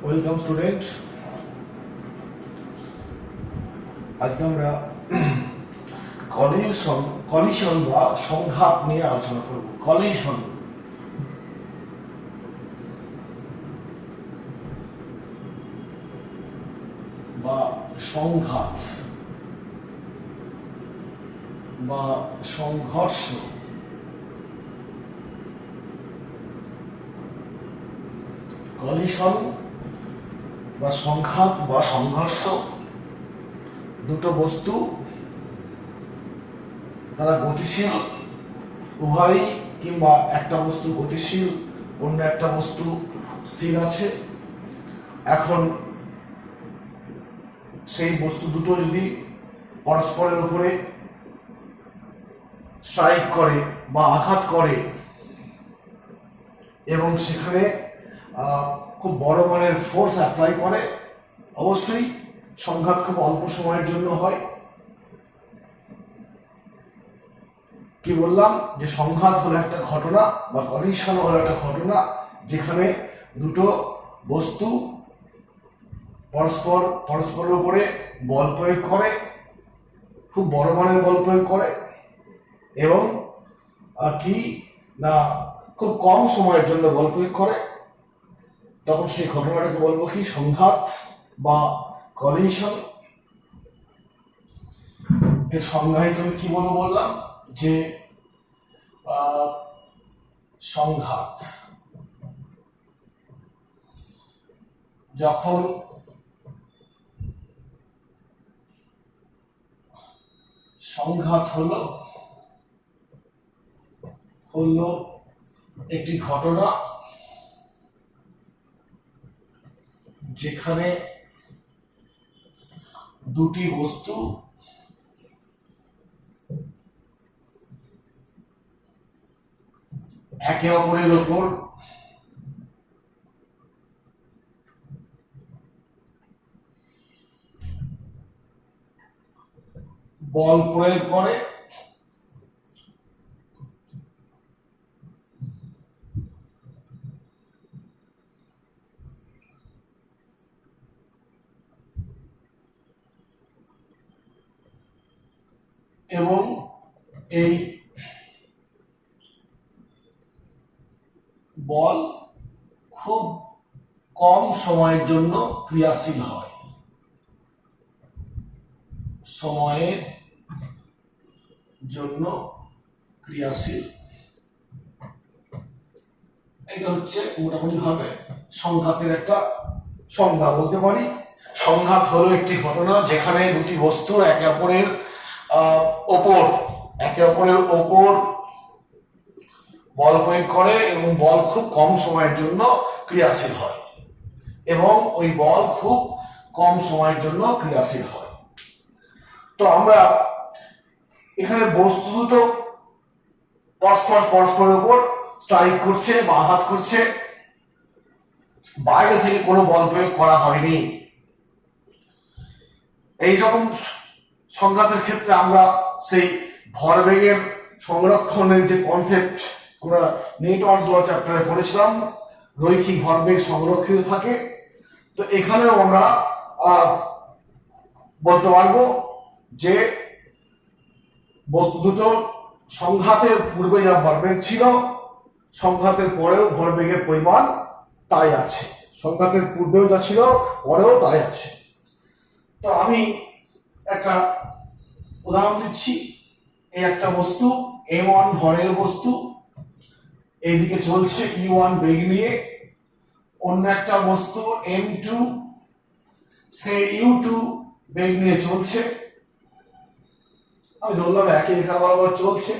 Welcome student. আজকে আমরা collision বা সংঘাত নিয়ে আলোচনা করব। কলিশন বা সংঘাত বা সংঘর্ষ। কলিশন বা সংঘাত বা সংঘর্ষ দুটো বস্তু, তারা গতিশীল উভয়ই, কিংবা একটা বস্তু গতিশীল অন্য একটা বস্তু স্থির আছে। এখন সেই বস্তু দুটো যদি পরস্পরের উপরে স্ট্রাইক করে বা আঘাত করে এবং সেখানে খুব বড় মানের ফোর্স অ্যাপ্লাই করে, অবশ্যই সংঘাত খুব অল্প সময়ের জন্য হয়। কি বললাম যে সংঘাত হলো একটা ঘটনা বা কলিশন হলো একটা ঘটনা যেখানে দুটো বস্তু পরস্পরের উপরে বল প্রয়োগ করে, খুব বড় মানের বল প্রয়োগ করে এবং কি না খুব কম সময়ের জন্য বল প্রয়োগ করে। তখন সেই ঘটনাটাকে বলবো কি সংঘাত বা কলিশন। এর সংজ্ঞা হিসেবে কি বলবো বললাম যে সংঘাত যখন সংঘাত হলো একটি ঘটনা যেখানে দুটি বস্তু একে অপরের উপর বল প্রয়োগ করে এবং এই বল খুব কম সময়ের জন্য ক্রিয়াশীল হয়। সময়ের জন্য ক্রিয়াশীল, এটা হচ্ছে মোটামুটি ভাবে সংঘাতের একটা সংজ্ঞা বলতে পারি। সংঘাত হলো একটি ঘটনা যেখানে দুটি বস্তু একে অপরের ওপর বল প্রয়োগ করে এবং বল খুব কম সময়ের জন্য ক্রিয়াশীল হয় এবং ওই বল খুব কম সময়ের জন্য ক্রিয়াশীল হয়। তো আমরা এখানে বস্তু দুটো পরস্পরের উপর স্ট্রাইক করছে বা আঘাত করছে, বাইরে থেকে কোনো বল প্রয়োগ করা হয়নি। এই রকম সংঘাতের ক্ষেত্রে আমরা সেই ভরবেগের সংরক্ষণের যে কনসেপ্ট আমরা নিউটনস ল চ্যাপ্টারে পড়েছিলাম, রৈখিক ভরবেগ সংরক্ষিত থাকে। তো এখানেও আমরা বলতে পারবো যে বস্তু দুটো সংঘাতের পূর্বে যা ভরবেগ ছিল, সংঘাতের পরেও ভরবেগের পরিমাণ তাই আছে। সংঘাতের পূর্বেও যা ছিল পরেও তাই আছে। তো আমি একটা উদাহরণ দিচ্ছি। এই একটা বস্তু m1 ভরের বস্তু এইদিকে চলছে e1 বেগ নিয়ে, অন্য একটা বস্তু m2 সে u2 বেগ নিয়ে চলছে। আমি ধরলাম একই রেখা বরাবর চলছে।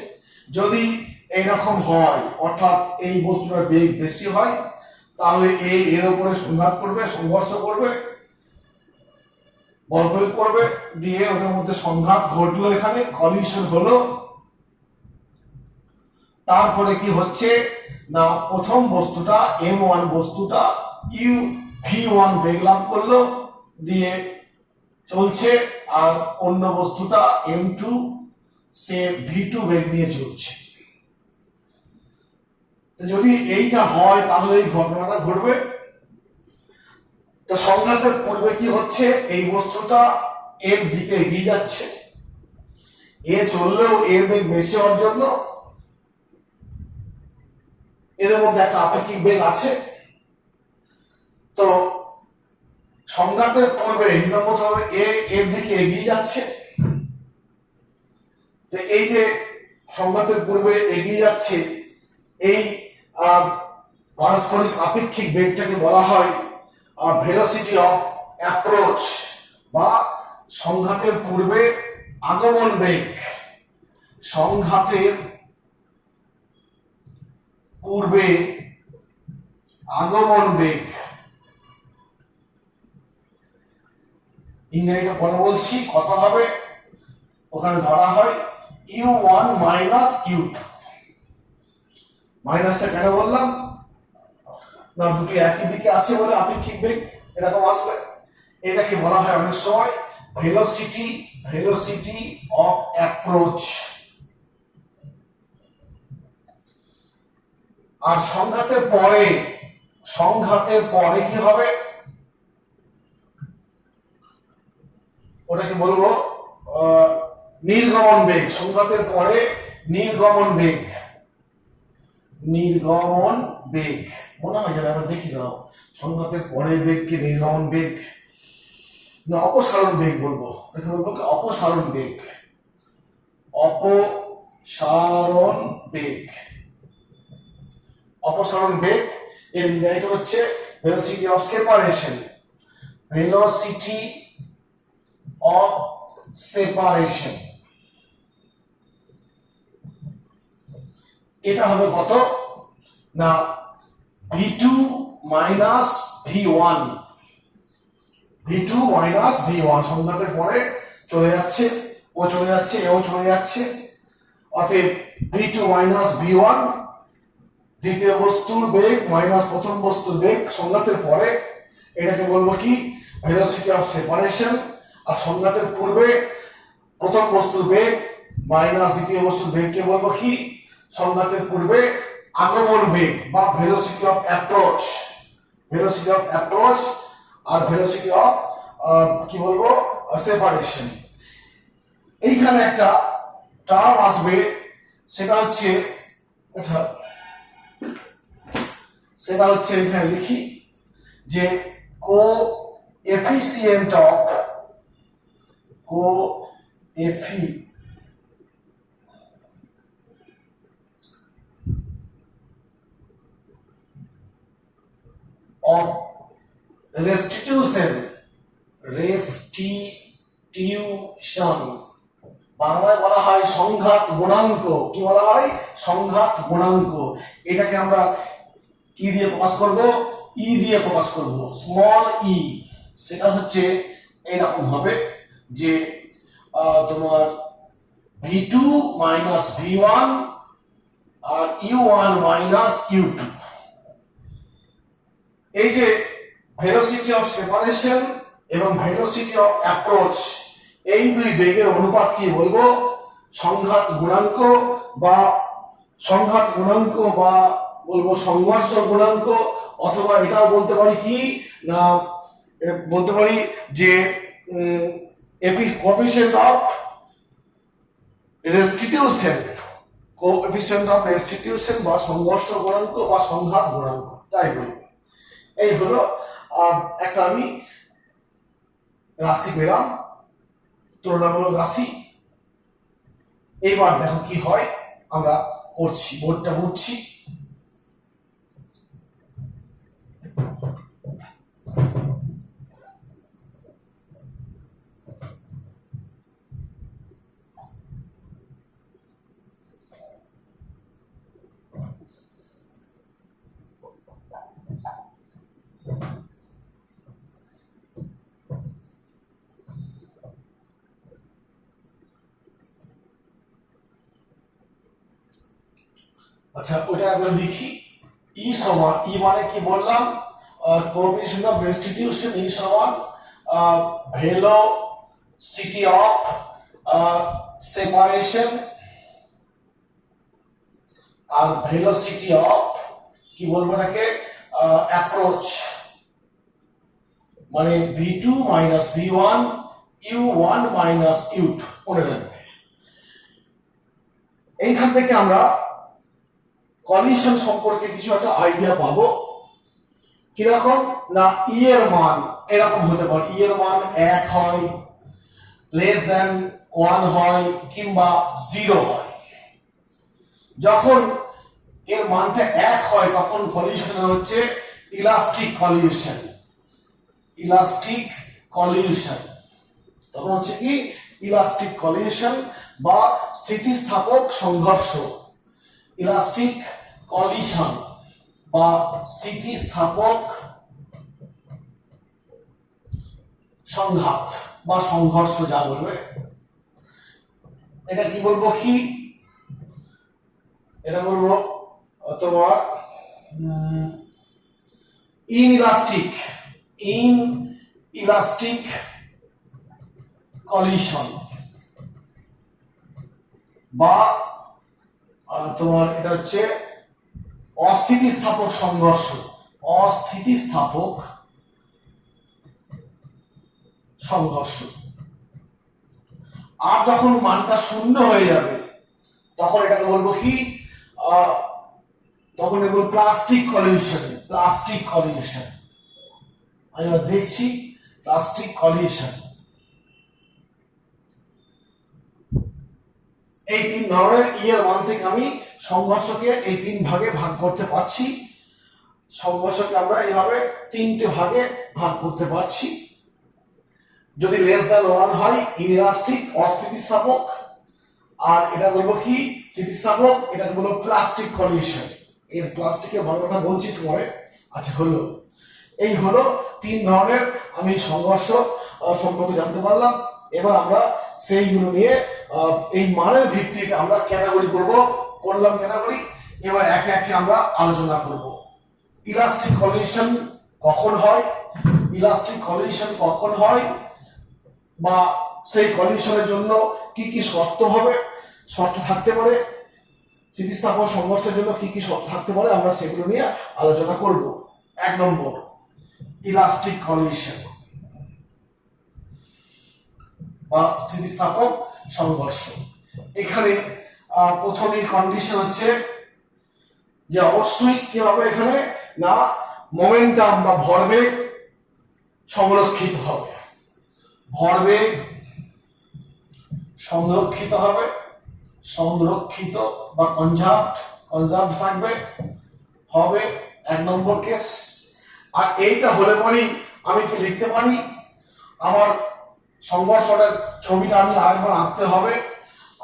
যদি এইরকম হয়, অর্থাৎ এই বস্তুটার বেগ বেশি হয়, তাহলে এর উপরে সংঘাত করবে, সংঘর্ষ করবে, বল প্রয়োগ করবে, দিয়ে ওদের মধ্যে সংঘাত ঘটলো, এখানে কলিশন হলো। তারপরে কি হচ্ছে না প্রথম বস্তুটা m1 বস্তুটা v1 বেগ লাভ করলো, দিয়ে চলছে, আর অন্য বস্তুটা m2 সে v2 বেগ নিয়ে চলছে। যদি এইটা হয় তাহলে এই ঘটনাটা ঘটবে। তো সংঘাতের পূর্বে কি হচ্ছে, এই বস্তুটা এর দিকে এগিয়ে যাচ্ছে, এ চললেও এর বেগ বেশি হওয়ার জন্য এদের মধ্যে একটা আপেক্ষিক বেগ আছে। তো সংঘাতের পূর্বে হিসাব মতো হবে এ এর দিকে এগিয়ে যাচ্ছে। তো এই যে সংঘাতের পূর্বে এগিয়ে যাচ্ছে, এই পারস্পরিক আপেক্ষিক বেগটাকে বলা হয় ভেলোসিটি অফ অ্যাপ্রোচ বা সংঘাতের পূর্বে আগমন বেগ। সংঘাতের পূর্বে আগমন বেগ, ইংরেজিটা পরে বলছি কত হবে, ওখানে ধরা হয় u1 মাইনাস u2। মাইনাসটা কেন বললাম না, দুটো একই দিকে আছে বলে আপেক্ষিক বেগ এরকম আসবে। এটাকে বলা হয় অনেক সময় ভেলোসিটি অফ অ্যাপ্রোচ। আর সংঘাতের পরে কি হবে, ওটাকে বলবো নির্গমন বেগ। সংঘাতের পরে নির্গমন বেগ মনে হয় যেন আমরা দেখি দাও, সংঘাতের পরে বেগকে নির্গমন বেগ না অপসারণ বেগ বলবো, এখানে বলবো কি অপসারণ বেগ। অপসারণ বেগ এর ইংরেজিটা হচ্ছে ভেলোসিটি অফ সেপারেশন। এটা হবে কত না v2 মাইনাস v1। সংঘাতের পরে চলে যাচ্ছে, ও চলে যাচ্ছে, এও চলে যাচ্ছে, অতএব v2 মাইনাস v1, দ্বিতীয় বস্তুর বেগ মাইনাস প্রথম বস্তুর বেগ সংঘাতের পরে, এটাকে বলবো কি ভেলোসিটি অফ সেপারেশন। আর সংঘাতের পূর্বে প্রথম বস্তুর বেগ মাইনাস দ্বিতীয় বস্তুর বেগকে বলবো কি সংঘাতের পূর্বে আগমন বেগ বা ভেলোসিটি অফ অ্যাপ্রোচ। আর ভেলোসিটি অফ কি বলবো সেপারেশন। এইখানে একটা টার্ম আসবে, সেটা হচ্ছে এখানে লিখি যে কোএফিসিয়েন্ট অফ restitution বাংলায় বলা হয় সংঘাত গুণাঙ্ক। কি বলা হয়? সংঘাত গুণাঙ্ক। এটাকে আমরা কি দিয়ে প্রকাশ করব? ই দিয়ে প্রকাশ করব, স্মল ই। সেটা হচ্ছে এরকম হবে যে তোমার v2 মাইনাস v1 আর u1 মাইনাস u2। এই যে ভেলোসিটি অফ সেপারেশন এবং ভেলোসিটি অফ অ্যাপ্রোচ, এই দুই বেগের অনুপাত কি বলবো? সংঘাত গুণাঙ্ক বা বলবো সংঘর্ষ গুণাঙ্ক, অথবা এটাও বলতে পারি কি না বলতে পারি যে কোএফিসিয়েন্ট অফ রেস্টিটিউশন বা সংঘর্ষ গুণাঙ্ক বা সংঘাত গুণাঙ্ক, তাই বলি। এই হলো একটা আমি রাশি পেলাম, তুলনামূলক রাশি। এইবার দেখো কি হয়, আমরা করছি, বোর্ডটা বুঝছি। আচ্ছা, ওটা একবার লিখি। ই সমান, ই মানে কি বললাম? Coefficient of restitution. ই সমান ভেলোসিটি অফ সেপারেশন আর ভেলোসিটি অফ কি বলবো এটাকে অ্যাপ্রোচ। মানে V2 minus V1 U1 minus U2 মনে রাখবে। এইখান থেকে আমরা কলিশন সম্পর্কে কিছু একটা আইডিয়া পাবো। কিরকম না ই এর মান এরকম হতে পারে, ই এর মান 1 হয়, লেস দেন 1 হয়, কিংবা 0 হয়। যখন এর মানটা 1 হয় তখন কলিশন হচ্ছে ইলাস্টিক কলিউশন। ইলাস্টিক কলিউশন তখন হচ্ছে কি ইলাস্টিক কলিউশন বা স্থিতিস্থাপক সংঘর্ষ। ইলাস্টিক কলিশন বা স্থিতিস্থাপক সংঘাত বা সংঘর্ষ যা বলবে। এটা কি বলবো, কি এটা বলবো তোমার ইনইলাস্টিক কলিশন বা তোমার এটা হচ্ছে অস্থিতিস্থাপক সংঘর্ষ। অস্থিতিস্থাপক সংঘর্ষ। আর যখন মানটা 0 হয়ে যাবে তখন এটাকে বলবো কি, তখন এগুলো প্লাস্টিক কলিউশন। প্লাস্টিক কলিউশন আমি দেখছি প্লাস্টিক কলিউশন। এই 3 ধরনের ই এর মান থেকে আমি সংঘর্ষকে এই 3 ভাগে ভাগ করতে পারছি। সংঘর্ষকে আমরা এইভাবে 3টে ভাগে ভাগ করতে পারছি। যদি লেস দ্যান 1 হয় ইনইলাস্টিক অস্থিতিস্থাপক, আর এটা বলবো কি স্থিতিস্থাপক, এটা বলবো প্লাস্টিক কলিউশন। এর প্লাস্টিকের ভাগটা বলছি তোমারে। আচ্ছা হলো, এই হলো 3 ধরনের আমি সংঘর্ষ সম্পর্কে জানতে পারলাম। এবার আমরা সেইগুলো নিয়ে এই মানের ভিত্তিতে আমরা ক্যাটাগরি করলাম ক্যাটাগরি। এবার একে একে আমরা আলোচনা করব। ইলাস্টিক কলিউশন কখন হয়, ইলাস্টিক কলিউশন কখন হয়, বা সেই কলিউশনের জন্য কি কি শর্ত হবে, শর্ত থাকতে পারে, স্থিতিস্থাপক সংঘর্ষের জন্য কি কি শর্ত থাকতে পারে, আমরা সেগুলো নিয়ে আলোচনা করব। 1 নম্বর ইলাস্টিক কলিউশন বা স্থিতিস্থাপক সংঘর্ষ। এখানে প্রথমেই কন্ডিশন হচ্ছে যে অবশ্যই কি হবে এখানে না মোমেন্টাম বা ভরবেগ সংরক্ষিত হবে। ভরবেগ সংরক্ষিত হবে, সংরক্ষিত বা কনজার্ভড থাকবে হবে 1 নম্বর কেস। আর এইটা হলে পরেই আমি কি লিখতে পারি, আমার সংঘর্ষটার ছবিটা আমি আরেকবার আঁকতে হবে।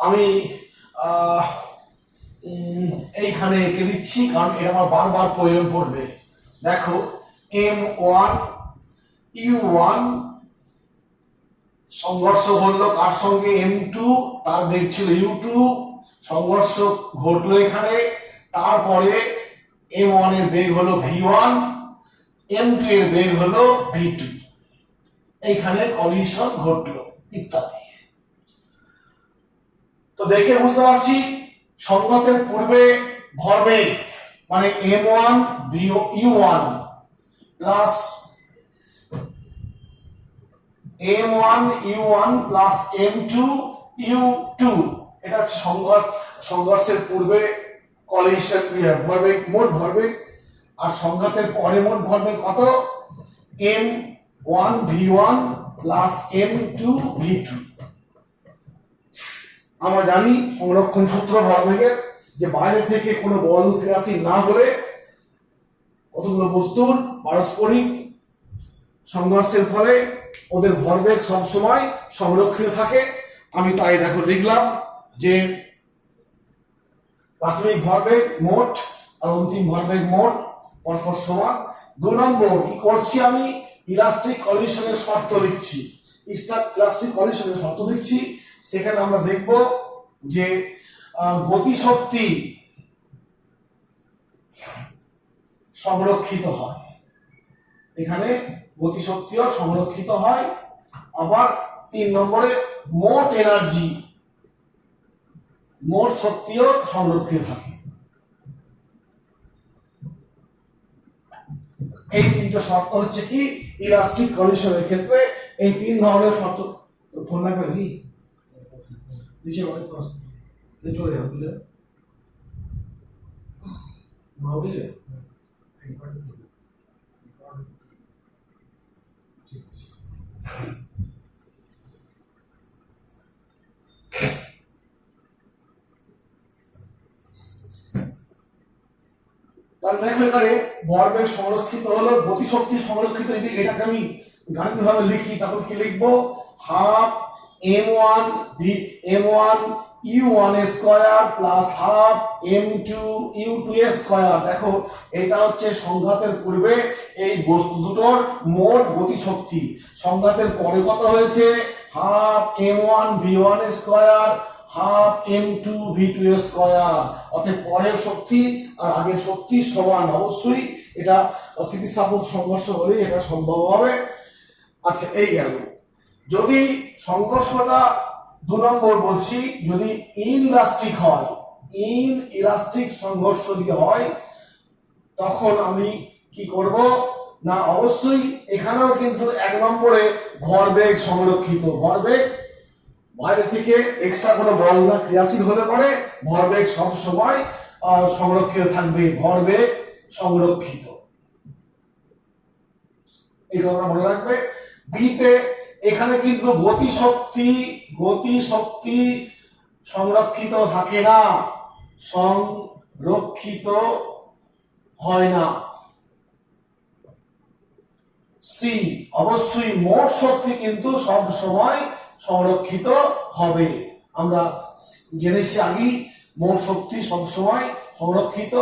আমি এইখানে এঁকে দিচ্ছি কারণ এটা আমার বারবার প্রয়োজন পড়বে। দেখো M1 U1 সংঘর্ষ ঘটলো কার সঙ্গে, M2, তার বেগ ছিল U2, সংঘর্ষ ঘটলো এখানে। তারপরে M1 এর বেগ হলো V1, M2 এর বেগ হলো V2, এইখানে কলিশন ঘটলো ইত্যাদি। তো দেখে বুঝতে পারছি সংঘাতের পূর্বে ভরবেগ মানে M1 U1 plus M1 U1 plus M2 U2, এটা হচ্ছে সংঘর্ষের পূর্বে কলিশন ভরবেগ, মোট ভরবেগ। আর সংঘাতের পরে মোট ভরবেগ কত, M1 V1 plus M2 V2। আমরা জানি সংরক্ষণ সূত্র ভরবেগের, যে বাইরে থেকে কোনো বল ক্রিয়াশীল না হলে কতগুলো বস্তুর পারস্পরিক সংঘর্ষের ফলে ওদের ভরবেগ সবসময় সংরক্ষিত থাকে। আমি তাই দেখো লিখলাম যে প্রাথমিক ভরবেগ মোট আর অন্তিম ভরবেগ মোট পরস্পর সমান। 2 নম্বর কি করছি, আমি ইলাস্টিক কলিশনের শর্ত লিখছি। ইলাস্টিক কলিশনের শর্ত লিখছি, সেখানে আমরা দেখব যে গতিশক্তি সংরক্ষিত হয়, এখানে গতিশক্তিও সংরক্ষিত হয়। আবার 3 নম্বরে মোট এনার্জি, মোট শক্তিও সংরক্ষিত থাকে। এই 3টা শর্ত হচ্ছে কি ইলাস্টিক কলিশনের ক্ষেত্রে এই তিন ধরনের শর্ত। ফোন লাগবে নাকি নিচে অনেক কষ্ট চলে যাবে মাউরিজে তাহলে দেখো এখানে ভরবেগ সংরক্ষিত হলো, গতিশক্তি সংরক্ষিত। যদি এটাকে আমি গাণিতিকভাবে লিখি তখন কি লিখবো, half m1 u1 square plus half m2 u2 square. দেখো এটা হচ্ছে সংঘাতের পূর্বে এই বস্তু দুটোর মোট গতিশক্তি, সংঘাতের পরে কত হয়েছে, half m1 v1 square half m2 v2 square. অর্থাৎ পরের শক্তি আর আগের শক্তি সমান। অবশ্যই এটা স্থিতিস্থাপক সংঘর্ষ হলে এটা সম্ভব হবে। আচ্ছা এই গেল। যদি সংঘর্ষটা 2 নম্বর বলছি, যদি ইনইলাস্টিক হয়, ইনইলাস্টিক সংঘর্ষ যদি হয় তখন আমি কি করব না, অবশ্যই এখানেও কিন্তু 1 নম্বরে ভরবেগ সংরক্ষিত। ভরবেগ বাইরে থেকে এক্সট্রা কোনো বল না ক্রিয়াশীল হলে পরে ভরবেগ সব সময় সংরক্ষিত থাকবে, ভরবেগ সংরক্ষিত। এই কথাটা মনে রাখবে। বিতে এখানে কিন্তু গতিশক্তি সংরক্ষিত থাকে না, সংরক্ষিত হয় না। সি অবশ্যই মোট শক্তি কিন্তু সব সময় সংরক্ষিত হবে। আমরা জেনেছি আগেই মোট শক্তি সব সময় সংরক্ষিত,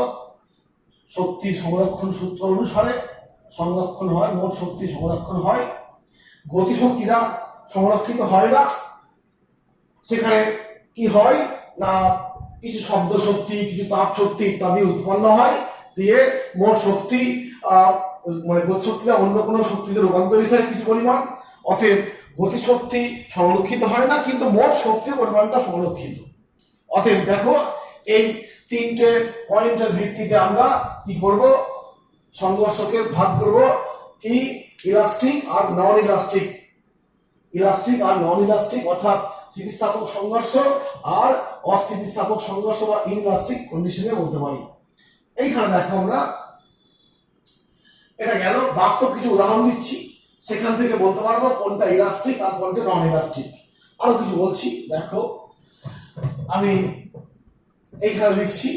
শক্তি সংরক্ষণ সূত্র অনুসারে সংরক্ষণ হয়, মোট শক্তি সংরক্ষণ হয়। গতিশক্তিটা সংরক্ষিত হয় না, সেখানে কি হয় না কিছু শব্দ শক্তি, কিছু তাপ শক্তি ইত্যাদি উৎপন্ন হয়, দিয়ে মোট শক্তি মানে গতিশক্তিটা অন্য কোনো শক্তিতে রূপান্তরিত হয় কিছু পরিমাণ। অতএব গতিশক্তি সংরক্ষিত হয় না, কিন্তু মোট শক্তির পরিমাণটা সংরক্ষিত। অতএব দেখো এই 3টে পয়েন্টের ভিত্তিতে আমরা কি করব, সংঘর্ষকে ভাগ করব কি ইলাস্টিক আর নন ইলাস্টিক, ইলাস্টিক আর নন ইলাস্টিক, অর্থাৎ স্থিতিস্থাপক সংঘর্ষ আর অস্থিতিস্থাপক সংঘর্ষ বা ইনইলাস্টিক কন্ডিশনে বলতে পারি। এইখানে দেখো আমরা এটা গেল, বাস্তব কিছু উদাহরণ দিচ্ছি, সেখান থেকে বলতে পারবো কোনটা ইলাস্টিক আর কোনটা নন ইলাস্টিক। আরো কিছু বলছি, দেখো আমি এইখানে লিখছি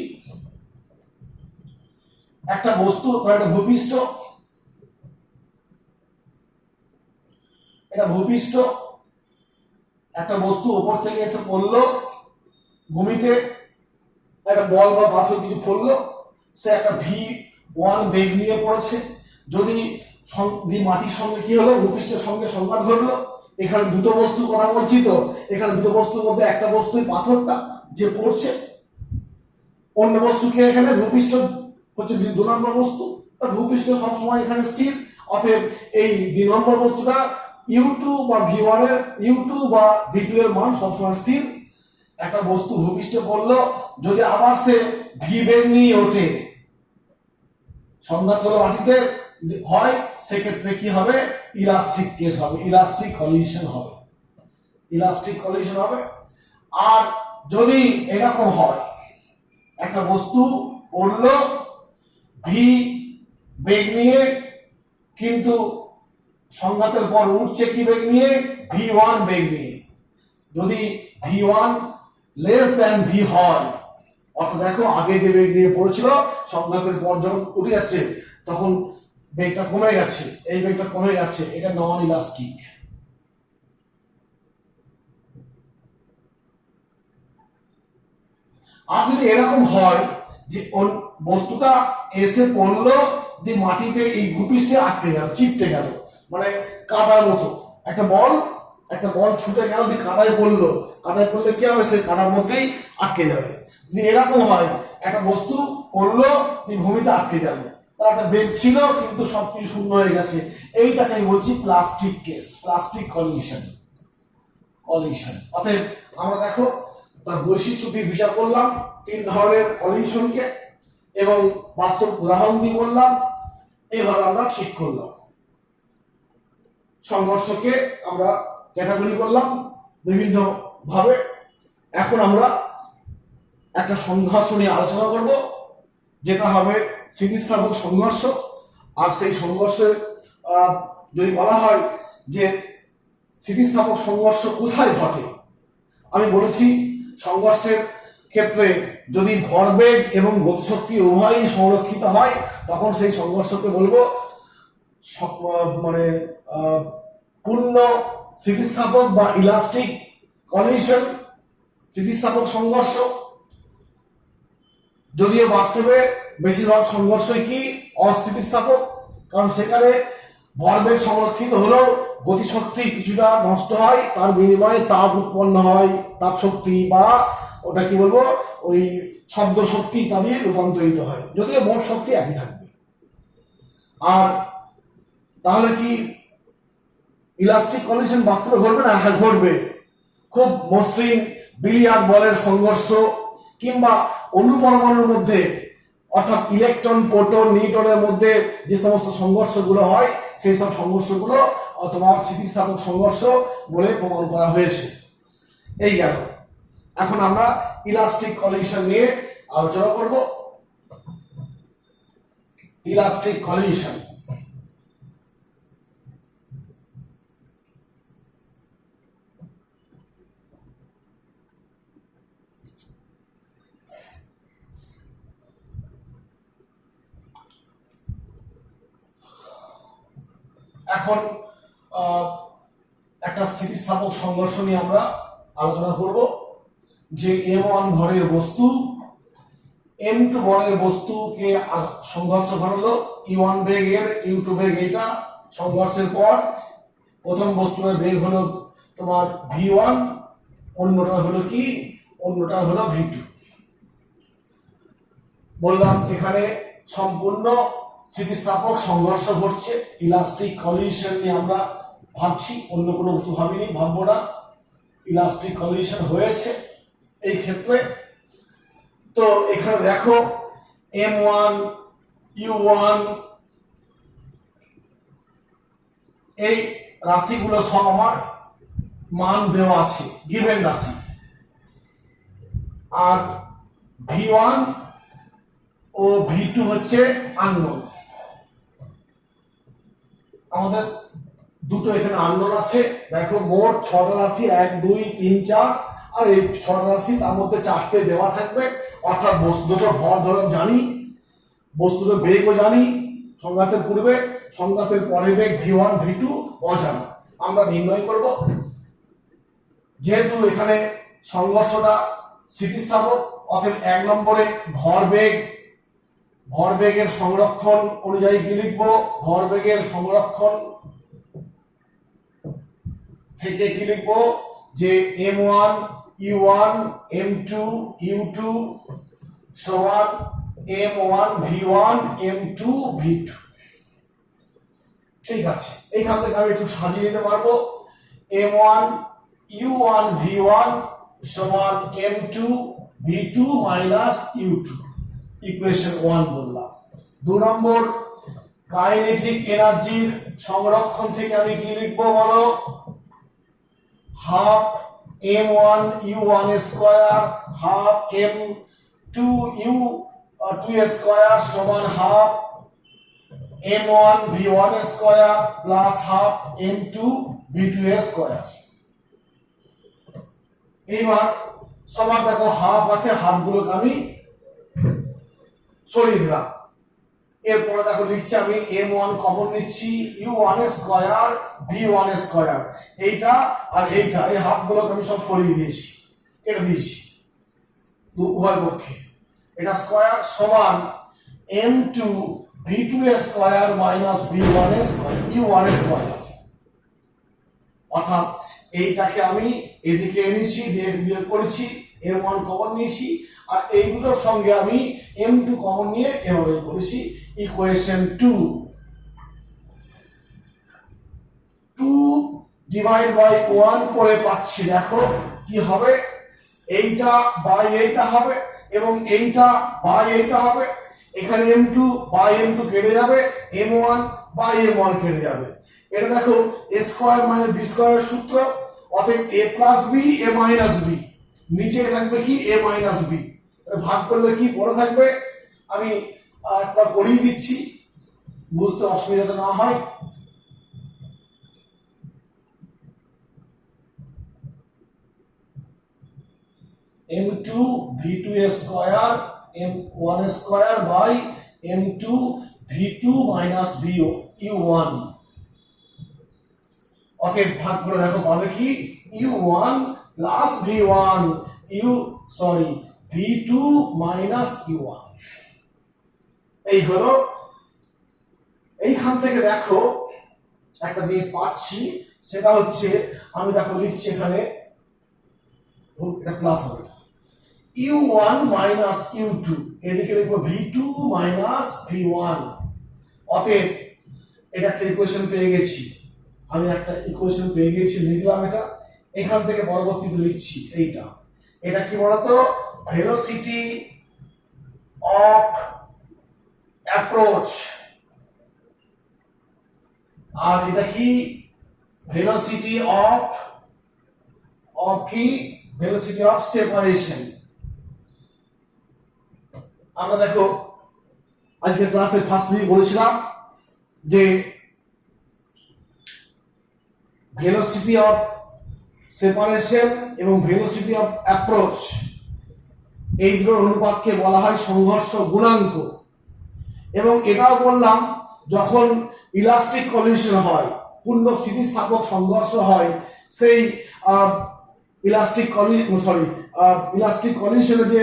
একটা বস্তু, একটা ভূপৃষ্ঠ, এটা ভূপৃষ্ঠ, একটা বস্তু উপর থেকে এসে পড়লো ভূমিতে, একটা বল বা পাথর কিছু পড়লো, সে একটা v1 বেগ নিয়ে পড়েছে। যদি মাটির সঙ্গে কি হলো, ভূপৃষ্ঠের সঙ্গে সংঘাত ঘটলো। এখানে দুটো বস্তু কথা বলছি, তো এখানে দুটো বস্তুর মধ্যে একটা বস্তুই পাথরটা যে পড়ছে, অন্য বস্তুকে এখানে ভূপৃষ্ঠ হচ্ছে 2 নম্বর বস্তু, ভূপৃষ্ঠ সবসময় এখানে স্থির। অতএব এই 2 নম্বর বস্তুটা u2 বা v1 এর u2 বা v2 এর মান সবসময় স্থির। একটা বস্তু ভূপৃষ্ঠে পড়লো, যদি আবার সে v বেগ নিয়ে ওঠে, সংঘাত হলো মাটিতে হয়, সেক্ষেত্রে কি হবে, ইলাস্টিক কেস হবে, ইলাস্টিক কলিশন হবে, ইলাস্টিক কলিশন হবে। আর যদি এরকম হয়, একটা বস্তু পড়লো v বেগ নিয়ে, কিন্তু সংঘাতের পর উঠছে কি বেগ নিয়ে, v1 বেগ নিয়ে। যদি v1 লেস দ্যান v হয়, অর্থাৎ দেখো আগে যে বেগ নিয়ে পড়েছিল সংঘাতের পর যখন উঠে যাচ্ছে তখন বেগটা কমে গেছে, এই বেগটা কমে গেছে, এটা নন ইলাস্টিক। আর যদি এরকম হয় যে বস্তুটা এসে পড়লো, যে মাটিতে এই ভূপৃষ্ঠে আটকে গেল, চিপটে গেল, মানে কাদার মতো, একটা বল ছুটে গেল, দিয়ে কাদায় পড়লো, কাদায় পড়লে কি হবে, সেই কাদার মধ্যেই আটকে যাবে। যদি এরকম হয়, একটা বস্তু পড়লো, ভূমিতে আটকে যাবে, তার একটা বেগ ছিল কিন্তু সবকিছু শূন্য হয়ে গেছে, এইটাকে আমি বলছি প্লাস্টিক কেস, প্লাস্টিক কলিশন। অতএব আমরা দেখো তার বৈশিষ্ট্য দিয়ে বিচার করলাম 3 ধরনের কলিশনকে, এবং বাস্তব উদাহরণ দিয়ে বললাম, এইভাবে আমরা ঠিক করলাম। সংঘর্ষকে আমরা ক্যাটাগরি করলাম বিভিন্ন ভাবে। এখন আমরা একটা সংঘর্ষ নিয়ে আলোচনা করব, যেটা হবে স্থিতিস্থাপক সংঘর্ষ। আর সেই সংঘর্ষের যদি বলা হয় যে স্থিতিস্থাপক সংঘর্ষ কোথায় ঘটে, আমি বলেছি সংঘর্ষের ক্ষেত্রে যদি ভরবেগ এবং গতিশক্তি উভয়ই সংরক্ষিত হয় তখন সেই সংঘর্ষকে বলবো পূর্ণ স্থিতিস্থাপক বা ইলাস্টিক কলিশন, স্থিতিস্থাপক সংঘর্ষ। যদিও বাস্তবে বেশিরভাগ সংঘর্ষই কি অস্থিতিস্থাপক, কারণ সেখানে ভরবেগ সংরক্ষিত হলেও গতিশক্তি কিছুটা নষ্ট হয়, তার বিনিময়ে তাপ উৎপন্ন হয়, তাপ শক্তি বা ওটা কি বলবো ওই শব্দ শক্তি ইত্যাদি রূপান্তরিত হয়, যদিও মোট শক্তি একই থাকবে। আর তাহলে কি ইলাস্টিক কন্ডিশন বাস্তবে ঘটবে না? হ্যাঁ ঘটবে। খুব মসৃণ বিলিয়ার্ড বলের সংঘর্ষ কিংবা অণু পরমাণুর মধ্যে অর্থাৎ ইলেকট্রন প্রোটন নিউট্রনের মধ্যে যে সমস্ত সংঘর্ষগুলো হয় সেই সব সংঘর্ষগুলো তোমার স্থিতিস্থাপক সংঘর্ষ বলে প্রমাণ করা হয়েছে। এই গেল। এখন আমরা ইলাস্টিক কলিশন নিয়ে আলোচনা করব। ইলাস্টিক কলিশন এখন একটা স্থিতিস্থাপক সংঘর্ষ নিয়ে আমরা আলোচনা করব যে m1 ভরের বস্তু m2 ভরের বস্তুকে সংঘর্ষ ঘটালো, e1 বেগের u2 বেগ, এটা সংঘর্ষের পর প্রথম বস্তুর বেগ হলো তোমার v1, অন্যটা হলো কি, অন্যটা হলো v2। বললাম এখানে সম্পূর্ণ স্থিতিস্থাপক সংঘর্ষ ঘটছে, ইলাস্টিক কলিশন নিয়ে আমরা ভাবছি, অন্য কোনো কিছু ভাবিনি, ভাববো না। ইলাস্টিক কলিশন হয়েছে এই ক্ষেত্রে। তো এখানে দেখো m1 u1 এই রাশিগুলো সব আমার মান দেওয়া আছে, গিভেন রাশি। আর v1 ও v2 হচ্ছে আননোন। আমাদের দুটো এখানে আননোন আছে। দেখো মোট 6টা রাশি, 1 2 3 4, আর এই 6টা রাশি তার মধ্যে 4টে দেওয়া থাকবে, অর্থাৎ বস্তুটার ভর ধরে জানি, বস্তুটার বেগও জানি সংঘাতের পূর্বে, সংঘাতের পরে বেগ v1 v2 অজানা, আমরা নির্ণয় করব। যেহেতু এখানে সংঘর্ষটা স্থিতিস্থাপক, অতএব 1 নম্বরে ভরবেগের সংরক্ষণ অনুযায়ী কি লিখবো, ভরবেগের সংরক্ষণ থেকে কি লিখবো যে m1 u1 m2 u2 সমান m1 v1 m2 v2। ঠিক আছে, এইখান থেকে আমি একটু সাজিয়ে নিতে পারবো। m1 u1 v1 সমান m2 v2 minus u2, equation 1 বললাম। 2 নম্বর কাইনেটিক এনার্জির সংরক্ষণ থেকে আমি কি লিখবো বলো, half m1 u1 square half m2 u2 square সমান half m1 v1 square plus half m2 v2 square. এইবার সবার দেখো হাফ আছে, হাফ গুলোকে আমি সরিয়ে দিলাম। এরপরে দেখো লিখছি আমি m1 কমন নিচ্ছি, u1 স্কয়ার v1 স্কয়ার, এইটা আর এইটা, এই হাফ গুলোকে আমি সব সরিয়ে দিয়েছি, কেটে দিয়েছি উভয় পক্ষে। এটা স্কয়ার সমান m2 v2 square minus v1 square u1 square. অর্থাৎ এইটাকে আমি এদিকে এনেছি, বিয়োগ করেছি, m1 কমন নিয়েছি, আর এই দুটোর সঙ্গে আমি m2 কমন নিয়ে এভাবে করেছি, ইকুয়েশন 2। 2 ডিভাইড বাই 1 করে পাচ্ছি, দেখো কি হবে, এইটা বাই এইটা হবে এবং এইটা বাই এইটা হবে। এখানে m2 বাই m2 কেটে যাবে, m1 বাই m1 কেটে যাবে। এটা দেখো a স্কয়ার মাইনাস b স্কয়ারের সূত্র, অতএব a plus b a minus b, নিচে থাকবে কি a মাইনাস b, ভাগ করলে কি পড়ে থাকবে, আমি একবার পড়িয়ে দিচ্ছি বুঝতে অসুবিধা না হয়। m2 v2 square m1 square by m2 v2 minus u1, অতএব ভাগ করে দেখো পাবে কি u1 plus v1 v2 minus u1। এই হলো, এইখান থেকে দেখো একটা জিনিস পাচ্ছি, সেটা হচ্ছে আমি দেখো লিখছি এখানে, এটা প্লাস হবে u1 মাইনাস u2, এদিকে লিখবো v2 মাইনাস v1। অতএব এটা একটা ইকুয়েশন পেয়ে গেছি, আমি একটা ইকুয়েশন পেয়ে গেছি, লিখলাম এটা। এখান থেকে পরবর্তীতে লিখছি এইটা, এটা কি বলতো, ভেলোসিটি অফ অ্যাপ্রোচ, আর এটা কি ভেলোসিটি অফ কি ভেলোসিটি অফ সেপারেশন। আমরা দেখো আজকের ক্লাসে ফার্স্ট দিকে বলেছিলাম যে ভেলোসিটি অফ সেপারেশন এবং ভেলোসিটি অফ অ্যাপ্রোচ, এই দুটোর অনুপাতকে বলা হয় সংঘর্ষ গুণাঙ্ক। এবং এটাও বললাম যখন ইলাস্টিক কলিশন হয়, পূর্ণ স্থিতিস্থাপক সংঘর্ষ হয়, সেই ইলাস্টিক কলিশনের যে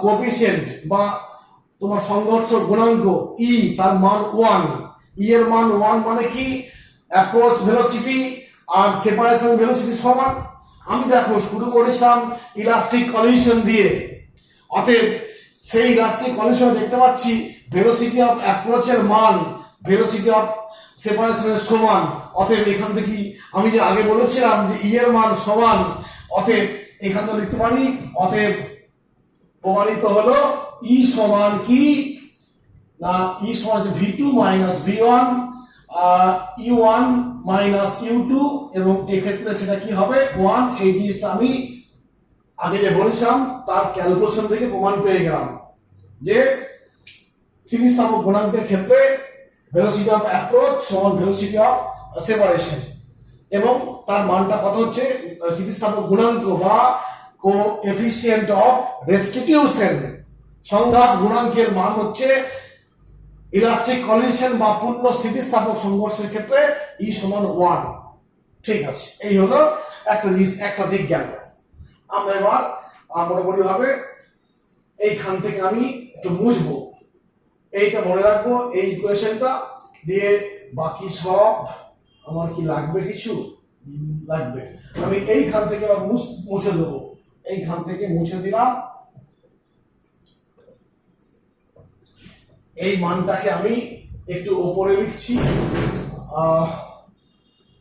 কোএফিসিয়েন্ট বা তোমার সংঘর্ষ গুণাঙ্ক ই, তার মান 1, ই এর মান 1 মানে কি অ্যাপ্রোচ ভেলোসিটি আর সেপারেশন ভেলোসিটি সমান। আমি দেখো শুরু করেছিলাম ইলাস্টিক কলিশন দিয়ে, অতএব সেই ইলাস্টিক কলিশন দেখতে পাচ্ছি ভেলোসিটি অফ অ্যাপ্রোচের মান ভেলোসিটি অফ সেপারেশনের সমান। অতএব এখান থেকে আমি যে আগে বলেছিলাম যে ই এর মান সমান, অতএব এখান থেকে লিখতে পারি, অতএব প্রমাণিত হলো ই সমান কি না, ই সমান v2 minus v1 u1 minus u2, এবং এক্ষেত্রে সেটা কি হবে 1। এই জিনিসটা আমি আগে যে বলেছিলাম তার ক্যালকুলেশন থেকে প্রমাণ পেয়ে গেলাম যে স্থিতিস্থাপক গুণাঙ্কের ক্ষেত্রে ভেলোসিটি অফ অ্যাপ্রোচ সমান ভেলোসিটি অফ সেপারেশন, এবং তার মানটা কত হচ্ছে, স্থিতিস্থাপক গুণাঙ্ক বা কোএফিসিয়েন্ট অফ রেস্টিটিউশন, সংঘাত গুণাঙ্কের মান হচ্ছে ইলাস্টিক কলিশন বা পূর্ণ স্থিতিস্থাপক সংঘর্ষের ক্ষেত্রে ই সমান 1। ঠিক আছে, এই হলো একটা দিক গেল। আমরা এবার মোটামুটি ভাবে এইখান থেকে আমি একটু মুছবো, এইটা মনে রাখবো, এই ইকুয়েশনটা দিয়ে বাকি সব আমার কি লাগবে, কিছু লাগবে, আমি এইখান থেকে আবার মুছে দেবো, এইখান থেকে মুছে দিলাম। এই মানটাকে আমি একটু ওপরে লিখছি,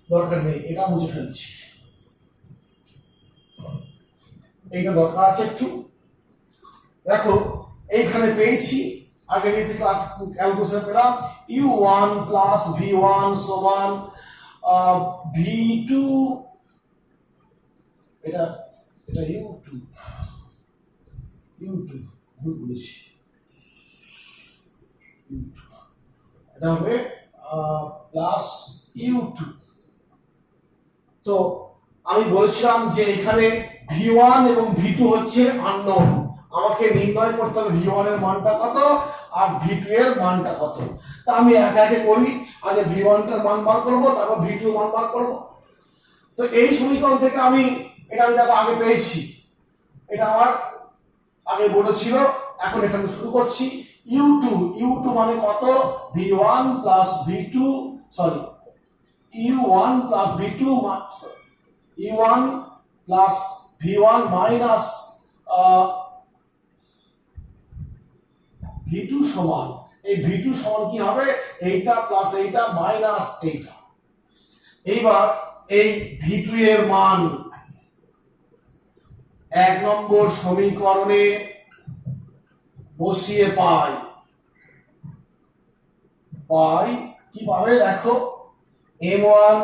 দরকার নেই, এটা মুছে ফেলছি, এইটা দরকার আছে একটু। দেখো এইখানে পেয়েছি, আগে নিচে ক্লাস ক্যালকুলেশন পেলাম u1 প্লাস v1 সমান v2, এটা u2 ভুল বলেছি, এটা হবে প্লাস u2। তো আমি বলছিলাম যে এখানে v1 এবং v2 হচ্ছে আননোন, আমাকে নির্ণয় করতে হবে v1 এর মানটা কত আর v2 এর মানটা কত। তা আমি একে একে করি, আগে v1 টার মান বার করবো, তারপর v2 এর মান বার করবো। তো এই সমীকরণ থেকে আমি দেখো আগে পেয়েছি, এটা আমার আগে বলেছিল, এখন এখানে শুরু করছি। u2 মানে কত, v1 plus v2 u1 plus v2 u1 plus v1 minus v2 সমান, এই v2 সমান কি হবে, এইটা প্লাস এইটা মাইনাস এইটা। এইবার এই v2 এর মান 1 নম্বর সমীকরণে বসিয়ে পাই কি পাবে, দেখো m1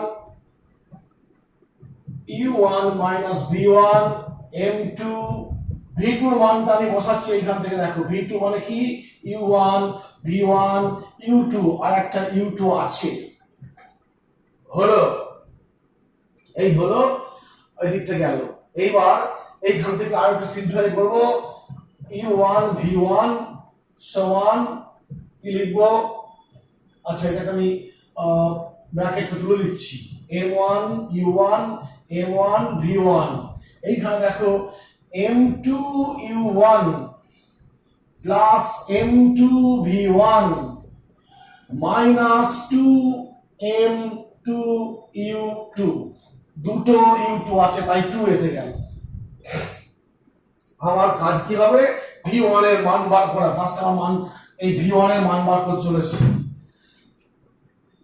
u1 minus v1 m2 v2 এর মানটা আমি বসাচ্ছি এখান থেকে। দেখো v2 মানে কি u1 v1 u2 আর একটা u2 আছে, হলো এই হলো এই দিকটা গেল। এইবার এইখান থেকে আর একটু সিম্পলিফাই করব, u1 v1 সমান কি লিখবো, আচ্ছা এটাকে আমি ব্র্যাকেটে তুলে দিচ্ছি, m1 u1 m1 v1, এইখানে দেখো m2 u1 plus m2 v1 minus 2 m2 u2, দুটো u2 আছে তাই 2 এসে গেল। আমার কাজ কি হবে, v1 এর মান বার করা। ফার্স্ট আমার মান এই v1 এর মান বার করতে চলেছি,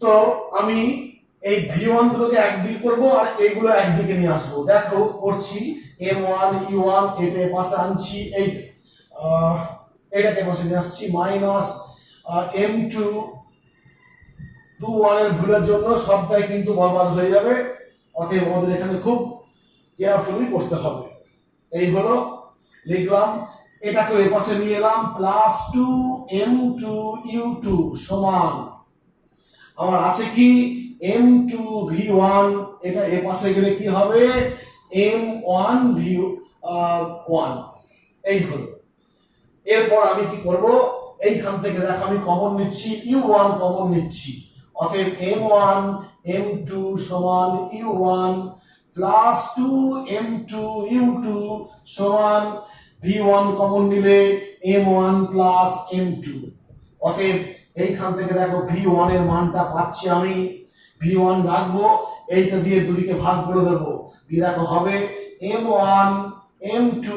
তো আমি এই v1 দুটোকে একদিকে করব আর এগুলো একদিকে নিয়ে আসবো। দেখো করছি, m1 u1 এটা পাশে আনছি, এটাকে পাশে নিয়ে আসছি, মাইনাস m2 1 এর ভুলের জন্য সবটাই কিন্তু বরবাদ হয়ে যাবে, অতএব আমাদের এখানে খুব কেয়ারফুলি করতে হবে। এই হলো লিখলাম, এটাকে এই পাশে নিয়ে এলাম, প্লাস 2 m2 u2 সমান আমার আছে কি m2 v1, এটা এই পাশে গেলে কি হবে m1 v1, এই হলো। এরপর আমি কি করব, এইখান থেকে দেখো আমি কমন নিচ্ছি, u1 কমন নিচ্ছি, অতএব m1 m2 সমান u1 প্লাস 2 m2 u2 সমান v1 কমন নিলে m1 প্লাস m2, অতএব এইখান থেকে দেখো v1 এর মানটা পাচ্ছি আমি, v1 রাখবো, এইটা দিয়ে দুদিকে ভাগ করে দেবো, দিয়ে দেখো হবে m1 m2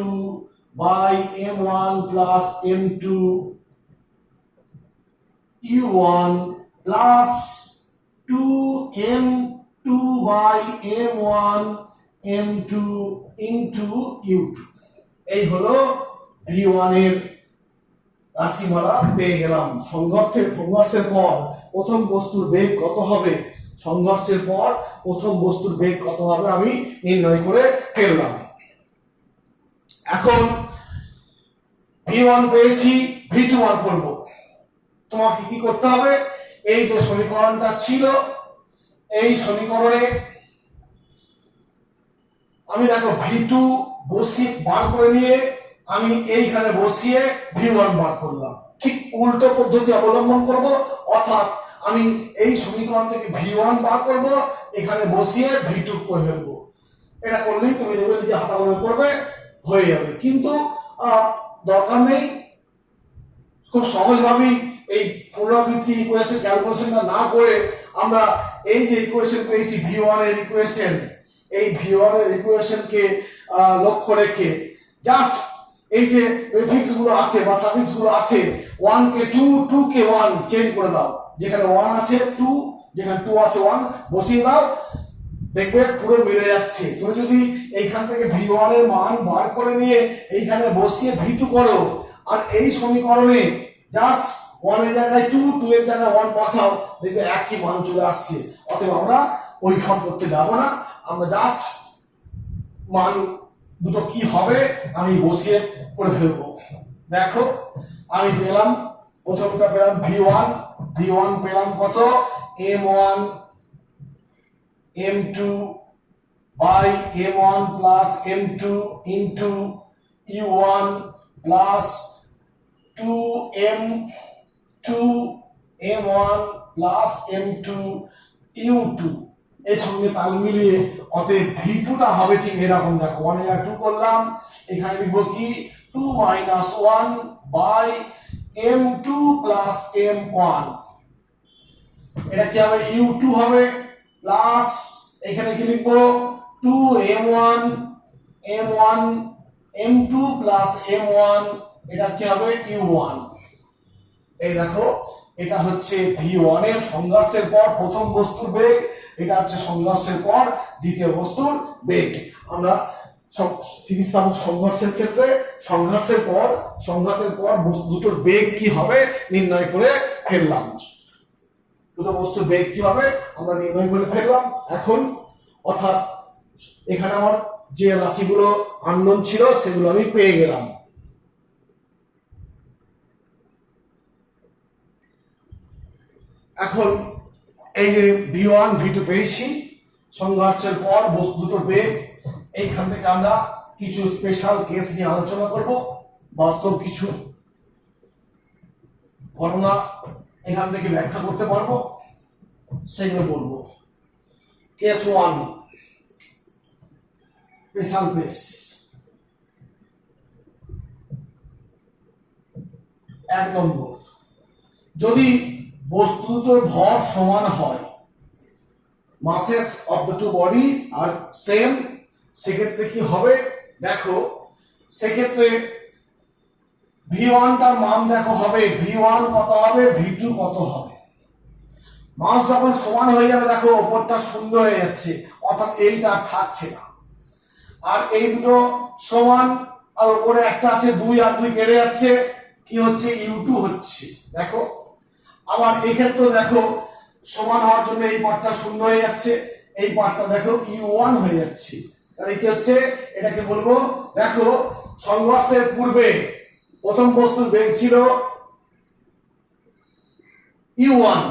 by m1 plus m2 u1 plus 2m2 by m1 m2 into u2। এই হলো v1 এর রাশিমালা পেয়ে গেলাম। সংঘর্ষের পর প্রথম বস্তুর বেগ কত হবে, সংঘর্ষের পর প্রথম বস্তুর বেগ কত হবে আমি নির্ণয় করে ফেললাম। এখন v1 পেয়েছি, v2 মান করব। তোমাকে কি করতে হবে, এই যে সমীকরণটা ছিল এই সমীকরণে আমি দেখো v2 বসিয়ে বার করে নিয়ে আমি এইখানে বসিয়ে v1 বার করলাম। ঠিক উল্টো পদ্ধতি অবলম্বন করব, অর্থাৎ আমি এই সমীকরণ থেকে v1 বার করব, এখানে বসিয়ে v2 করে ফেলবো। এটা করলেই তুমি দেখবে যে হাতা করে করবে হয়ে যাবে, কিন্তু দরকার নেই, খুব সহজভাবেই এই পুনরাবৃত্তি ইকুয়েশন ক্যালকুলেশনটা না করে আমরা এই যে ইকুয়েশন পেয়েছি v1 এর ইকুয়েশন, এই v1 এর ইকুয়েশনকে লক্ষ্য রেখে জাস্ট এই যে প্রিফিক্স গুলো আছে বা সাফিক্স গুলো আছে, 1 কে 2 2 কে 1 চেঞ্জ করে দাও, যেখানে 1 আছে 2, যেখানে 2 আছে 1 বসিয়ে দাও, দেখবে পুরো মিলে যাচ্ছে। তুমি যদি এইখান থেকে v1 এর মান বার করে নিয়ে এইখানে বসিয়ে v2 করো আর এই সমীকরণে জাস্ট 1 এর জায়গায় 2 2 এর জায়গায় 1 বসাও, দেখবে একই মান চলে আসছে। অতএব আমরা ওই সব করতে যাব না, আমরা জাস্ট মান দুটো কি হবে আমি বসিয়ে করে ফেলবো। দেখো আমি পেলাম, প্রথমটা পেলাম v1 পেলাম কত m1 m2 by m1 plus m2 into u1 plus 2m2 m1 plus m2 u2, এর সঙ্গে তাল মিলিয়ে অতএব v2 টা হবে ঠিক এরকম। দেখো 1 এর 2 করলাম, এখানে লিখব কি 2 minus 1 by m2 plus m1, এটা কি হবে u2 হবে, প্লাস এখানে কি লিখব 2m1 m2 প্লাস m1, এটা কি হবে u1। এই দেখো এটা হচ্ছে v1 এর সংঘর্ষের পর প্রথম বস্তুর বেগ, এটা হচ্ছে সংঘর্ষের পর দ্বিতীয় বস্তুর বেগ। আমরা স্থিতিস্থাপক সংঘর্ষের ক্ষেত্রে সংঘর্ষের পর দুটোর বেগ কি হবে নির্ণয় করে ফেললাম। দুটো বস্তুর বেগ কি হবে আমরা নির্ণয় করে ফেললাম এখন। অর্থাৎ এখানে আমার যে রাশিগুলো আননোন ছিল সেগুলো আমি পেয়ে গেলাম। এখন এই যে V1 V2 পেয়েছি, সংঘর্ষের পর বস্তু দুটোর বেগ, এইখান থেকে আমরা কিছু স্পেশাল কেস নিয়ে আলোচনা করব, বাস্তব কিছু ঘটনা এখান থেকে ব্যাখ্যা করতে পারবো, সেগুলো বলবো। Case 1 special case. 1 নম্বর, যদি বস্তু দুটোর ভর সমান হয়, masses of the two body are same, সেক্ষেত্রে কি হবে দেখো, সেক্ষেত্রে V1 তার মান দেখো হবে V1 কত হবে, V2 কত হবে। মাস যখন সমান হয়ে যাবে দেখো উপরটা শূন্য হয়ে যাচ্ছে, অর্থাৎ এইটা আর থাকছে না। আর এই দুটো সমান, আর উপরে একটা আছে 2 আর 2 কেটে যাচ্ছে, কি হচ্ছে U2 হচ্ছে। দেখো আবার এই ক্ষেত্রে দেখো সমান হওয়ার জন্য এই পার্টটা শূন্য হয়ে যাচ্ছে, এই পার্টটা দেখো U1 হয়ে যাচ্ছে। তাহলে কি হচ্ছে, এটাকে বলবো দেখো সংঘর্ষের পূর্বে প্রথম বস্তুর বেগ ছিল U1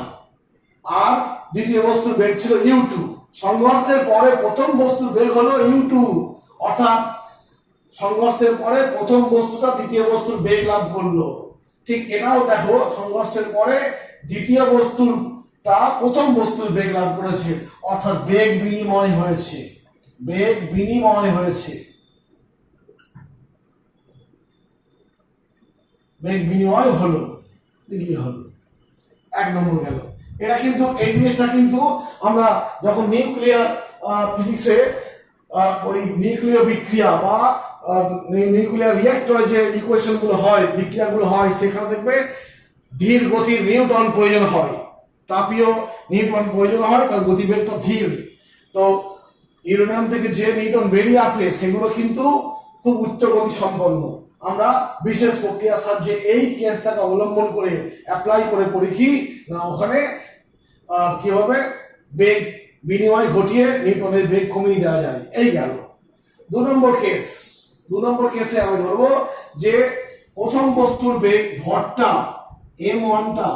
আর দ্বিতীয় বস্তুর বেগ ছিল U2। সংঘর্ষের পরে প্রথম বস্তুর বেগ হলো U2, অর্থাৎ সংঘর্ষের পরে প্রথম বস্তুটা দ্বিতীয় বস্তুর বেগ লাভ করলো। ঠিক এটাও দেখো সংঘর্ষের পরে দ্বিতীয় বস্তুটা প্রথম বস্তুর বেগ লাভ করেছে, অর্থাৎ বেগ বিনিময় হয়েছে, বেগ বিনিময় হয়েছে, বেগ বিনিময় হলো, হলো। 1 নম্বর গেল। এটা কিন্তু এই জিনিসটা কিন্তু আমরা যখন নিউক্লিয়ার ফিজিক্সে ওই নিউক্লিয় বিক্রিয়া বা নিউক্লিয়ার রিঅ্যাক্টরে যে ইকুয়েশন গুলো হয়, বিক্রিয়াগুলো হয়, সেখানে দেখবে ধীর গতির নিউটন প্রয়োজন হয়, তাপীয় নিউটন প্রয়োজন হয়, তার গতিবেগ তো ধীর। তো ইউরেনিয়াম থেকে যে নিউটন বেরিয়ে আসে সেগুলো কিন্তু খুব উচ্চ গতি সম্পন্ন। আমরা বিশেষ প্রক্রিয়ার সাহায্যে এই কেসটাকে অবলম্বন করে অ্যাপ্লাই করে করি কি না, ওখানে কি হবে বেগ বিনিময় ঘটিয়ে নিউটনের বেগ কমিয়ে দেওয়া যায়। এই গেল 2 নম্বর কেস। 2 নম্বর কেসে আমি ধরবো যে প্রথম বস্তুর বেগ ভরটা M1টা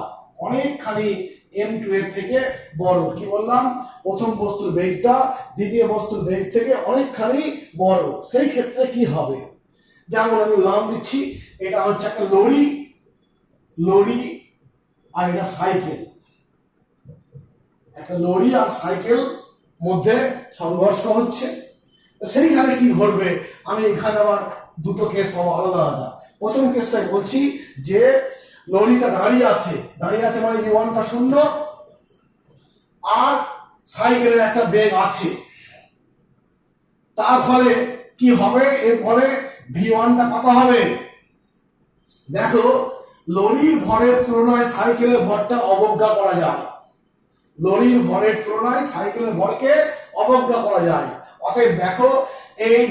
অনেকখানি M2 এর থেকে বড়। কি বললাম, প্রথম বস্তুর বেগটা দ্বিতীয় বস্তুর বেগ থেকে অনেকখানি বড়। সেই ক্ষেত্রে কি হবে, যেমন আমি উদাহরণ দিচ্ছি, এটা হচ্ছে একটা লরি, লরি আর এটা সাইকেল। একটা লরি আর সাইকেল মধ্যে সংঘর্ষ হচ্ছে, সেইখানে কি ঘটবে, আমি এখানে আবার দুটো কেস পাবো আলাদা আলাদা। প্রথম কেসটাই বলছি যে লরিটা দাঁড়িয়ে আছে, দাঁড়িয়ে আছে মানে U1টা শূন্য আর সাইকেলের একটা বেগ আছে, তার ফলে কি হবে, এর ফলে V1টা কত হবে। দেখো লরির ভরের তুলনায় সাইকেলের ভরটা অবজ্ঞা করা যায়, লরির ভরের তুলনায় সাইকেলের ভরকে অবজ্ঞা করা যায়। অতএব দেখো এই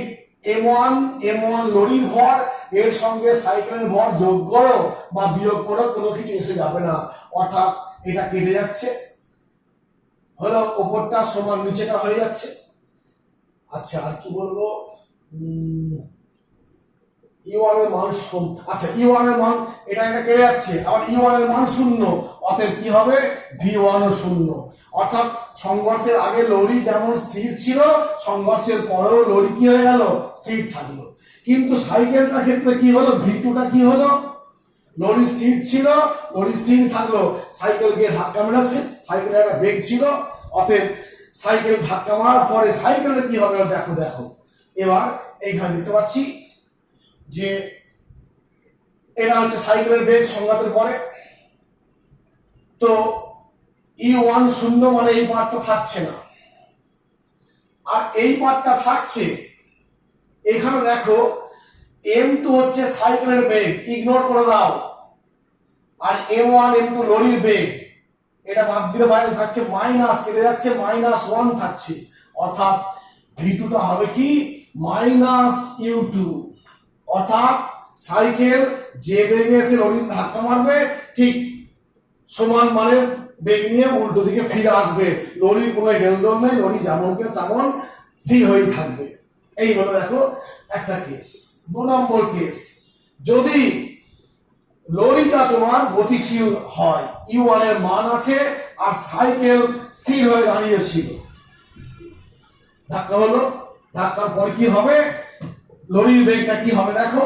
M1 লরির ভর, এর সঙ্গে সাইকেলের ভর যোগ করো বা বিয়োগ করো, কোনো কিছু এসে যাবে না, অর্থাৎ এটা কেটে যাচ্ছে, হলো উপরটা সমান নিচেটা হয়ে যাচ্ছে। আচ্ছা আর কি বলবো, U1 এর মান আচ্ছা U1 এর মান এটা কেটে যাচ্ছে, আবার U1 এর মান শূন্য, অতএব কি হবে V1 ও শূন্য। অর্থাৎ সংঘর্ষের আগে লরি যেমন স্থির ছিল, সংঘর্ষের পরেও লরি কি হয়ে গেল, স্থির থাকলো। কিন্তু সাইকেলটার ক্ষেত্রে কি হলো, V2টা কি হলো, লরি স্থির ছিল, লরি স্থির থাকলো, সাইকেল গিয়ে ধাক্কা মেরেছে, সাইকেলের একটা বেগ ছিল, অতএব সাইকেল ধাক্কা মারার পরে সাইকেলের কি হবে দেখো। দেখো এবার এইখানে দেখতে পাচ্ছি যে এটা হচ্ছে সাইকেলের বেগ সংঘাতের পরে, তো U1 শূন্য মানে এই পার্টটা থাকছে না, আর এই পার্টটা থাকছে। এখানে দেখো M2 হচ্ছে সাইকেলের বেগ, ইগনোর করে দাও, আর M1 M2 লরির বেগ, এটা বাদ দিলে বাইরে থাকছে মাইনাস, কেটে যাচ্ছে -1 থাকছে, অর্থাৎ V2টা হবে কি -U2। অর্থাৎ সাইকেল যে বেগে এসে লরির ধাক্কা মারবে ঠিক সমান মানের বেগ নিয়ে উল্টো দিকে ফিরে আসবে, লরির কোনো হেলদোল নেই, লরি যেমনকে তেমন স্থির হয়ে থাকবে। এই হলো দেখো একটা কেস। 2 নম্বর কেস, যদি লরিটা তোমার গতিশীল হয়, U1 এর মান আছে আর সাইকেল স্থির হয়ে দাঁড়িয়েছিল, ধাক্কা হলো, ধাক্কার পর কি হবে, লরির বেগটা কি হবে দেখো,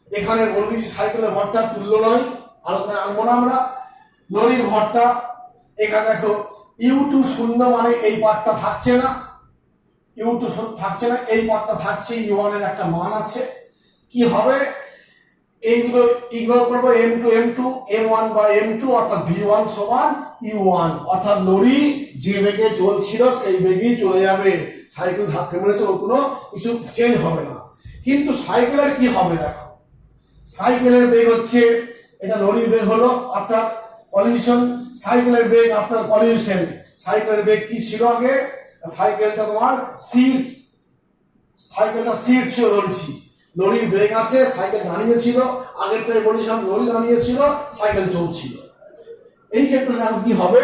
এখানে বলে দিচ্ছি সাইকেলের ভরটা তুল্য নয়, আলোচনায় আনবো না আমরা। লরির ভরটা এখানে দেখো U2 শূন্য মানে এই পার্টটা থাকছে না, U2 থাকছে না, এই পার্টটা থাকছে, U1 এর একটা মান আছে। কি হবে, এইগুলো ইগনোর করবো, M2 M1 বা M2 অর্থাৎ V1 সমান U1, অর্থাৎ লরি যে বেগে চলছিল সেই বেগেই চলে যাবে, সাইকেল ধাক্কা মেরেছে ওর কোনো কিছু চেঞ্জ হবে না। কিন্তু সাইকেলের কি হবে দেখো, সাইকেলের বেগ হচ্ছে, এটা লরির বেগ হলো আফটার কলিশন, সাইকেলের বেগ আফটার কলিশন, সাইকেলের বেগ কি ছিল আগে, সাইকেলটা তোমার স্থির, সাইকেলটা স্থির ছিল, ধরেছি লরির বেগ আছে, সাইকেল দাঁড়িয়েছিল, আগেরটাই বলেছিলাম লরি দাঁড়িয়েছিল, সাইকেল চলছিল। এই ক্ষেত্রে দেখো কি হবে,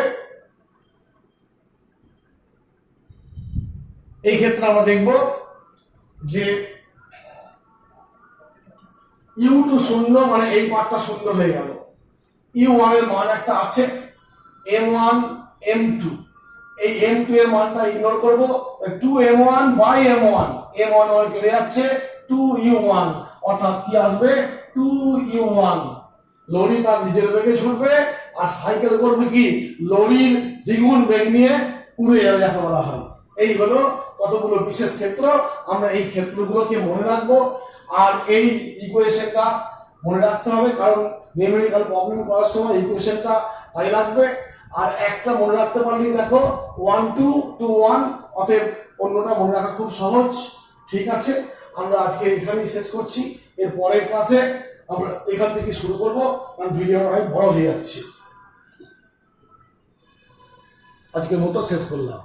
এই ক্ষেত্রে আমরা দেখব যে U2 শূন্য মানে এই পার্টটা শূন্য হয়ে গেল, U1 এর মান একটা আছে, M1 M2, এই M2 এর মানটা ইগনোর করব, 2M1 বাই M1, M1 কেটে যাচ্ছে, 2U1 অর্থাৎ কি আসবে 2U1। লরি তার নিজের বেগে ছুটবে আর সাইকেল করবে কি, লরির দ্বিগুণ বেগ নিয়ে উড়ে যাবে যাকে বলা হয়। এই হলো কতগুলো বিশেষ ক্ষেত্র, আমরা এই ক্ষেত্রগুলোকে মনে রাখবো আর এই ইকুয়েশনটা মনে রাখতে হবে, কারণ নিউমেরিক্যাল প্রবলেম করার সময় ইকুয়েশনটা তাই লাগবে। আর একটা মনে রাখতে পারলেই দেখো 1 2 2 1, অতএব অন্যটা মনে রাখা খুব সহজ। ঠিক আছে, আমরা আজকে এখানেই শেষ করছি, এর পরের ক্লাসে আমরা এখান থেকে শুরু করব, কারণ ভিডিও অনেক বড় হয়ে যাচ্ছে। আজকের মতো শেষ করলাম।